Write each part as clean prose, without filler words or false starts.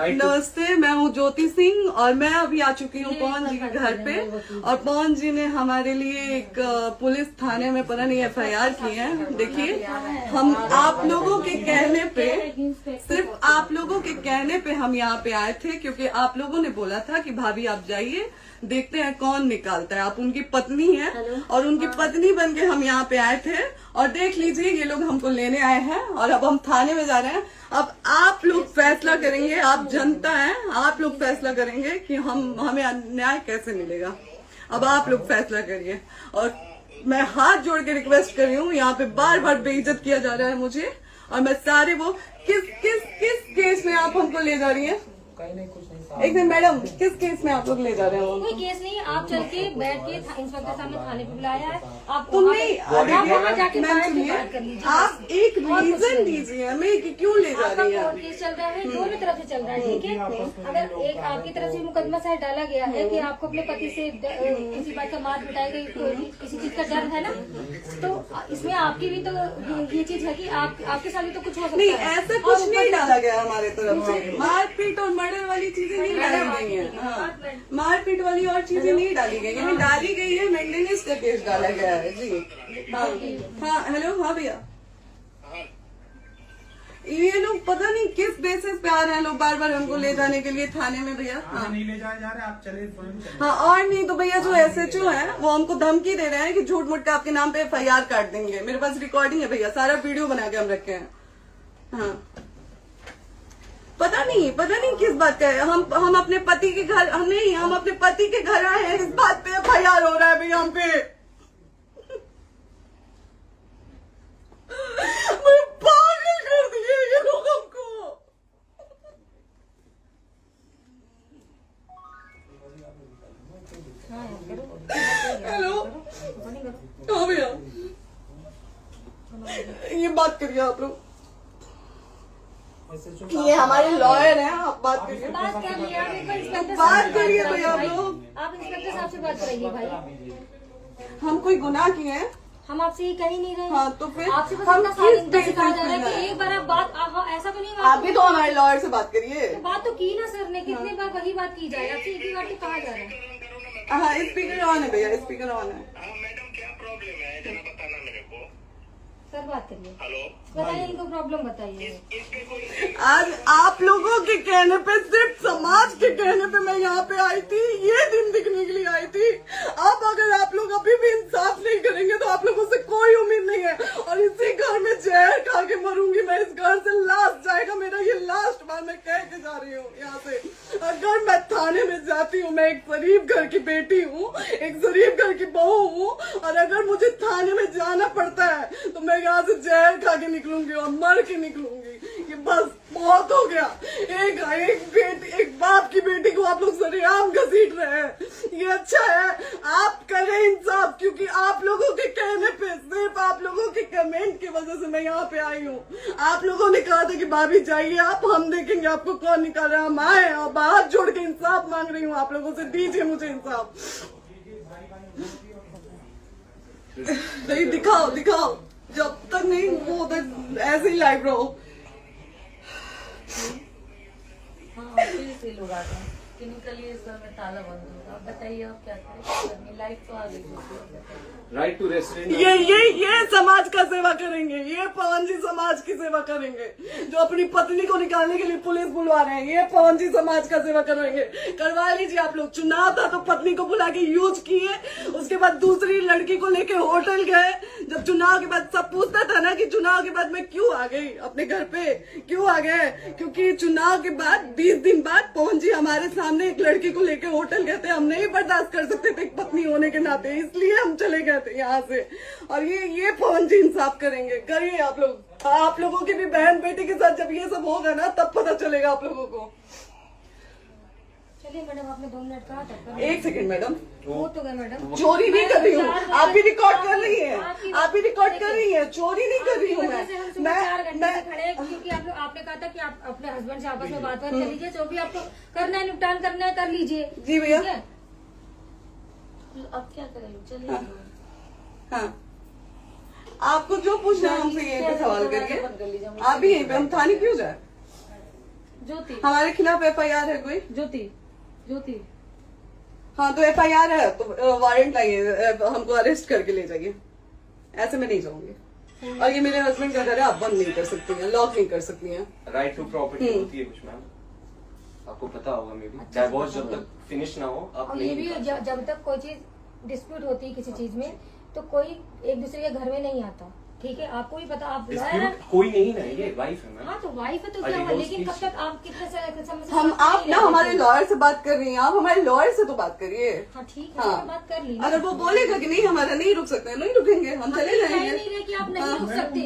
नमस्ते, मैं हूँ ज्योति सिंह और मैं अभी आ चुकी हूँ पवन जी के घर पे। और पवन जी ने हमारे लिए एक पुलिस थाने में पता नहीं FIR की है। देखिए, हम आप लोगों के कहने पे, सिर्फ आप लोगों के कहने पे हम यहाँ पे आए थे, क्योंकि आप लोगों ने बोला था कि भाभी आप जाइए, देखते हैं कौन निकालता है। आप उनकी पत्नी हैं और उनकी पत्नी बन के हम यहाँ पे आए थे। और देख लीजिए, ये लोग हमको लेने आए हैं और अब हम थाने में जा रहे हैं। अब आप लोग फैसला करेंगे, आप जनता हैं, आप लोग फैसला करेंगे कि हमें न्याय कैसे मिलेगा। अब आप लोग फैसला करिए। और मैं हाथ जोड़ के रिक्वेस्ट कर रही हूँ, यहाँ पे बार बार बेइज्जत किया जा रहा है मुझे। और मैं सारे वो किस केस में आप हमको ले जा रही हैं? एक मिनट मैडम, किस केस में आप लोग ले जा रहे हो? कोई केस नहीं, आप चल के बैठ के इंस्पेक्टर साहब ने थाने पे बुलाया है। आप तुमने जाके बात कर लीजिए। आप एक रीजन दीजिए हमें कि क्यों ले जा रही है। कोर्ट केस चल रहा है, दोनों तरफ से चल रहा है, ठीक है। अगर एक आपकी तरफ से मुकदमा शायद डाला गया है कि आपको अपने पति से किसी बात का मार पिटाई गई, किसी चीज का डर है ना, तो इसमें आपकी भी तो ये चीज है कि आपके साथ भी तो कुछ हो सकता है। नहीं, ऐसा कुछ नहीं डाला गया हमारे तरफ से। मारपीट और मर्डर वाली चीजें नहीं डाली गई है। हाँ, मारपीट वाली और चीजें नहीं डाली गई है। डाली गई है मेंटेनेंस का केस डाला गया है जी। हाँ हेलो, हाँ भैया, ये लोग पता नहीं किस बेसिस पे आ रहे हैं लोग बार बार हमको ले जाने के लिए थाने में भैया। हाँ नहीं ले जाए जा रहे, आप चले। हाँ, और नहीं तो भैया जो SHO है वो हमको धमकी दे रहे हैं कि झूठ मूठ के आपके नाम पे FIR काट देंगे। मेरे पास रिकॉर्डिंग है भैया, सारा वीडियो बना के हम रखे हैं। हाँ, पता नहीं किस बात का है। हम अपने पति के घर, हम अपने पति के घर आए हैं, इस बात पे FIR हो रहा है भैया हम पे। पागल कर दिए ये लोग हमको। हेलो, हाँ भैया, ये बात करिए आप लोग। ये हमारे लॉयर हैं, आप बात करिए। बात कर लिया, बात करिए भैया आप लोग। आप इंस्पेक्टर साहब से बात करेंगे भाई। हम कोई गुनाह किए हैं? हम आपसे ये कह ही नहीं रहे। हाँ, तो फिर आपसे बस हम इतना सारी किस बेसिस सिखाया जा रहा है पे कि एक बार आप बात ऐसा तो नहीं आप भी तो हमारे लॉयर से बात करिए। तो बात तो की ना सर ने, कितने बार वही बात की जाए, आपसे एक ही बार तो कहा जा रहा है। हाँ, स्पीकर ऑन है भैया, स्पीकर ऑन है। मैडम क्या प्रॉब्लम है जरा बताना मेरे को। सर बात करिए। हेलो, बताइए, इनको प्रॉब्लम बताइए। इसके कोई आज आप लोगों के कहने पे, सिर्फ समाज के कहने पे मैं यहाँ पे आई थी, ये दिन दिखने के लिए आई थी। अब अगर आप लोग अभी भी इंसाफ नहीं करेंगे तो आप लोगों से कोई उम्मीद नहीं है। और इसी घर में जहर खा के मरूंगी मैं। इस घर से लास्ट जाएगा मेरा, ये लास्ट बार मैं कह के जा रही हूँ यहाँ से। अगर मैं थाने में जाती हूँ, मैं एक शरीफ घर की बेटी हूँ, एक शरीफ घर की बहू हूँ, और अगर मुझे थाने में जाना पड़ता है तो मैं यहाँ से जहर खा के निकलूंगी और मर के निकलूंगी। ये बस बहुत हो गया। एक बाप की बेटी को आप लोग सरेआम घसीट रहे हैं। ये अच्छा है? आप करें इंसाफ, क्योंकि आप लोगों के कहने पे, सिर्फ आप लोगों के कमेंट की वजह से मैं यहाँ पे आई हूँ। आप लोगों ने कहा था कि भाभी जाइए आप, हम देखेंगे आपको कौन निकाल रहा है। हम आए और हाथ जोड़ के इंसाफ मांग रही हूँ आप लोगों से, दीजिए मुझे इंसाफ। नहीं, दिखाओ, जब तक नहीं वो ऐसे ही लाइव रहो। हाँ, फिर से लोग आते हैं कि निकलिए, इस घर में ताला बंद होगा। आप बताइए आप क्या करें? लाइफ तो आ गई। Right to restaurant. ये समाज का सेवा करेंगे, ये पवन जी समाज की सेवा करेंगे। जो अपनी पत्नी को निकालने के लिए पुलिस बुलवा रहे हैं, ये पवन जी समाज का सेवा करेंगे। करवा लीजिए आप लोग। चुनाव था तो पत्नी को बुला के यूज किए, उसके बाद दूसरी लड़की को लेके होटल गए। जब चुनाव के बाद सब पूछता था ना कि चुनाव के बाद मैं क्यों आ गई अपने घर पे, क्यों आ गए, क्योंकि चुनाव के बाद 20 दिन बाद पवन जी हमारे सामने एक लड़की को लेके होटल गए थे। हम नहीं बर्दाश्त कर सकते थे एक पत्नी होने के नाते, इसलिए हम चले गए थे यहाँ से। और ये पवन जी इंसाफ करेंगे। करिए आप लोग। आप लोगों की भी बहन बेटी के साथ जब ये सब होगा ना, तब पता चलेगा आप लोगों को। चलिए मैडम, आपने 2 मिनट कहा था। एक सेकंड मैडम, वो तो गए मैडम। चोरी नहीं कर रही हूँ, आप भी रिकॉर्ड कर रही हैं, आप भी रिकॉर्ड कर रही हैं। चोरी नहीं कर रही हूँ मैं। 4 घंटे से खड़े हैं क्योंकि आपने कहा था कि आप अपने हस्बैंड से आपस में बात कर लीजिए, जो भी आपको करना है, निपटान करना है, कर लीजिए। जी भैया। अब क्या करें? चलिए। हाँ, आपको जो पूछना है हमसे यहीं पे सवाल करिए। आप भी यहीं पे, हम थाने क्यों जाए? ज्योति हमारे खिलाफ FIR है कोई? ज्योति हाँ तो FIR है तो वारंट लाइए, हमको अरेस्ट करके ले जाइए। ऐसे मैं नहीं जाऊंगी। और ये मेरे हस्बैंड का घर है, आप बंद नहीं कर सकती हैं, लॉक नहीं कर सकती हैं। राइट टू प्रॉपर्टी होती है कुछ मैम, आपको पता होगा मे बी। डाइवोर्स जब तक फिनिश ना हो आप और ये नहीं भी निकाल सकते। जब तक कोई चीज डिस्प्यूट होती है किसी चीज में तो कोई एक दूसरे के घर में नहीं आता, ठीक है? आपको भी पता, आप लॉयर हैं। Dispute कोई नहीं ना, ये वाइफ है मैम। हाँ तो वाइफ है तो और क्या हुआ, divorce लेकिन कब case तक आप कितने समय से हम आप ना हमारे लॉयर से बात कर रही हैं, आप हमारे लॉयर से तो बात करिए। हाँ ठीक है, हाँ। तो बात कर ली। अगर वो बोलेगा कि नहीं हमारा नहीं रुक सकते, नहीं रुकेंगे, हम चले कह जाएंगे। नहीं रहे कि आप नहीं रुक सकते,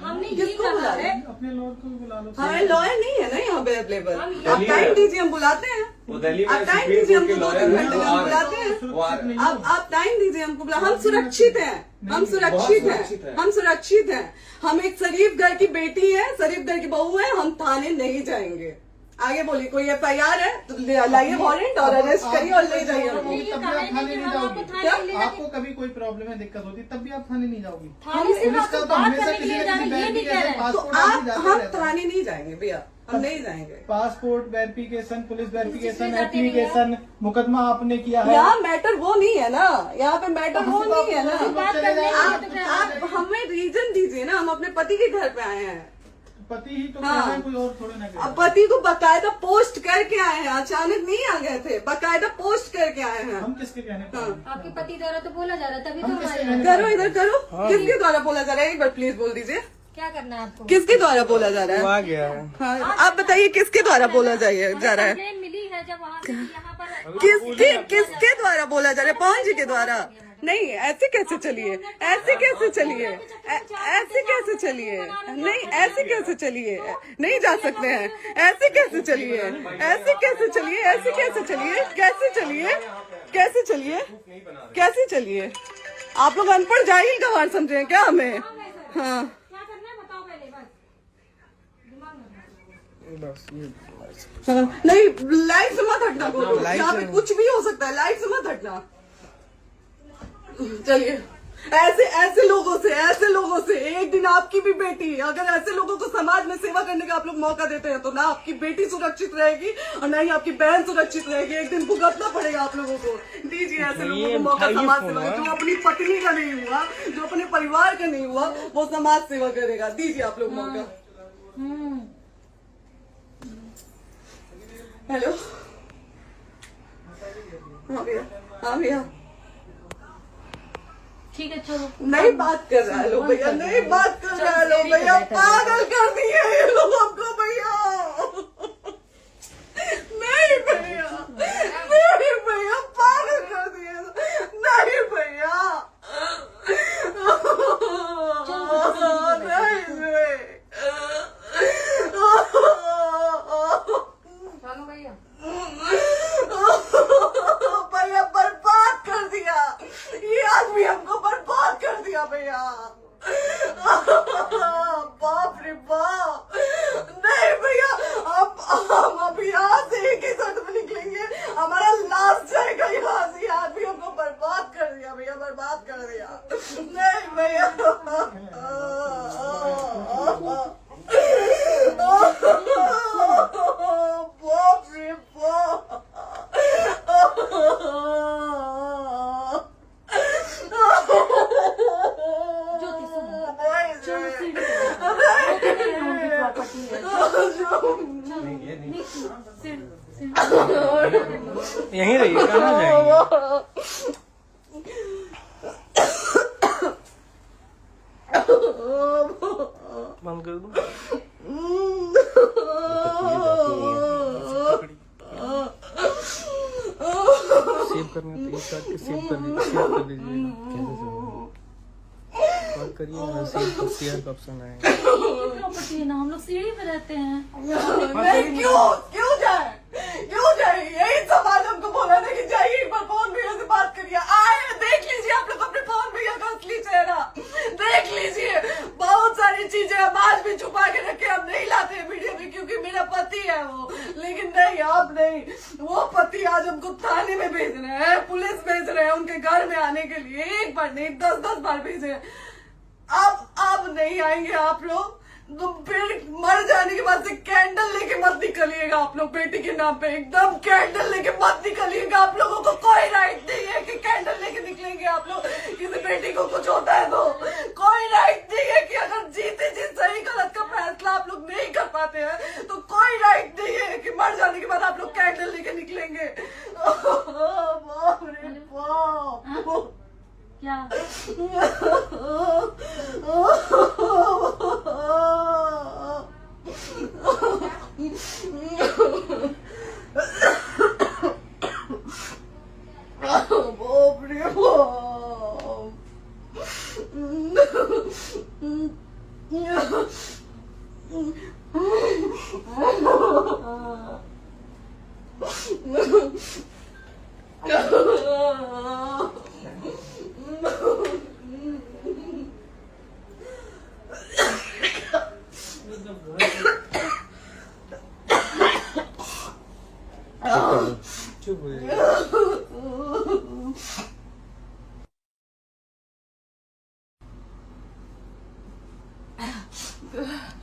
हमने ये किसको बुला कहा रहे है। हैं? अपने लॉर्ड को भी बुला लो। हमारे लॉयर नहीं है ना यहाँ पे अवेलेबल। हम आप दिल्ली टाइम में- दीजिए, हम बुलाते हैं। वो दिल्ली में आप टाइम सुप्रीम दीजिए कोर्ट के हमको, 2 लॉयर घंटे हैं, में वो हम आ बुलाते रहे हैं। हैं, वो आ रहे हैं। आप टाइम दीजिए हमको, हम सुरक्षित हैं, हम सुरक्षित सुरक्षित हैं, हैं। हम सुरक्षित हैं। हम एक शरीफ घर की बेटी है, शरीफ घर की बहू है, हम थाने नहीं जाएंगे। आगे बोलिए, कोई FIR है तो लाइए वारंट और अरेस्ट करिए और ले जाइए हमको। तब भी आप थाने नहीं जाओगी। क्या? आपको कभी कोई प्रॉब्लम है, दिक्कत होती तब भी आप थाने नहीं जाओगी। थाने से पुलिस का तो बात हमेशा करने के किसी लिए न जाना, किसी ये नहीं कह रहे हैं। तो पासपोर्ट आप आदमी जाते हम रहता है। थाने नहीं जाएंगे भैया, हम नहीं जाएंगे। पासपोर्ट वेरिफिकेशन, पुलिस वेरिफिकेशन, जाते हैं एप्लीकेशन, मुकदमा आपने किया है। यहाँ मैटर वो नहीं है ना, यहाँ पे मैटर वो नहीं है ना। बात करने के लिए तो क्या आप हमें रीजन दीजिए ना, हम अपने पति के घर पे आए हैं। पति ही तो हाँ। कह रहे हैं, कोई और थोड़े ना कह रहे अब पति को बकायदा पोस्ट करके आए हैं, अचानक नहीं आ गए थे, बकायदा पोस्ट करके आए हैं। हम किसके कहने पर हैं? आपके पति द्वारा तो बोला जा रहा है, तभी तो हम किसके हमारे कहने करो इधर करो, किसके द्वारा बोला जा रहा है, एक बार प्लीज बोल दीजिए, क्या करना है आपको? किसके द्वारा बोला जा रहा है? आ गया है। हाँ, आप बताइए किसके द्वारा बोला जा रहा है? कंप्लेन मिली है जब वहाँ से यहाँ पर किसके द्वारा बोला जा रहा है? पवन जी के द्वारा? नहीं, ऐसे कैसे चलिए, ऐसे कैसे चलिए, ऐसे कैसे चलिए, नहीं ऐसे कैसे चलिए, नहीं जा सकते हैं, ऐसे कैसे चलिए, ऐसे कैसे चलिए, ऐसे कैसे चलिए, कैसे चलिए, कैसे चलिए, कैसे चलिए? आप लोग अनपढ़ जाहिल गंवार समझे हैं क्या हमें? हाँ क्या करना है बताओ पहले, बस दिमाग में हाँ, नहीं लाइफ से मत हटना, यहाँ पे कुछ भी हो सकता है, लाइफ से मत हटना। चलिए, ऐसे लोगों से एक दिन आपकी भी बेटी, अगर ऐसे लोगों को समाज में सेवा करने का आप लोग मौका देते हैं तो ना आपकी बेटी सुरक्षित रहेगी और ना ही आपकी बहन सुरक्षित रहेगी। एक दिन भुगतना पड़ेगा आप लोगों को। दीजिए ऐसे लोगों को मौका समाज सेवा का, जो अपनी पत्नी का नहीं हुआ, जो अपने परिवार का नहीं हुआ, वो समाज सेवा करेगा। दीजिए आप लोग मौका। हेलो, हाँ भैया, हाँ भैया, ठीक है चलो। नहीं बात कर रहा है लोग भैया, नहीं बात कर रहा है लोग भैया, पागल कर दिए ये लोग हमको भैया। नहीं भैया, नहीं भैया, पागल कर दिए, नहीं भैया, नहीं चलो भैया, भैया बर्बाद कर दिया ये आदमी, हमको बर्बाद कर दिया भैया। बाप रे बाप, नहीं भैया, हम अभी यहाँ से एक ही शर्त में निकलेंगे, हमारा लास्ट जाएगा यहाँ से। ये आदमी हमको बर्बाद कर दिया भैया, बर्बाद कर दिया। नहीं भैया, बाप रे बाप, ज्योति सुनो, यहीं रहिए, कहाँ जाएंगे? बंद कर दो। सेव करना तो एक काट के सेव कर लीजिए। बात करिए ना, सेव शेयर का ऑप्शन आएगा। प्रॉपर्टी है ना, हम लोग सीढ़ी पे रहते हैं। नहीं, क्यों जाए? यही समाज हमको बोला था कि जाइए एक बार पवन भैया से बात करिए। आए, देख लीजिए आप लोग अपने पवन भैया का असली चेहरा, देख लीजिए। बहुत सारी चीजें हम आज भी छुपा के रखे, हम नहीं लाते हैं वीडियो में क्योंकि मेरा पति है वो, लेकिन नहीं, अब नहीं। वो पति आज हमको थाने में भेज रहे हैं, पुलिस भेज रहे हैं उनके घर में आने के लिए, एक बार नहीं 10-10 बार भेजे। अब नहीं आएंगे आप लोग, तो फिर मर जाने के बाद से कैंडल लेके मत निकलिएगा आप लोग बेटी के नाम पे, एकदम कैंडल लेके मत निकलिएगा। आप लोगों को कोई राइट नहीं है कि कैंडल लेके निकलेंगे आप लोग। किसी बेटी को कुछ होता है तो कोई राइट नहीं है कि अगर जीते जी सही गलत का फैसला आप लोग नहीं कर पाते हैं तो कोई राइट नहीं है कि मर जाने के बाद आप लोग कैंडल लेके निकलेंगे। बाप रे बाप। क्या बाप रे चुप हो जाइए। बाप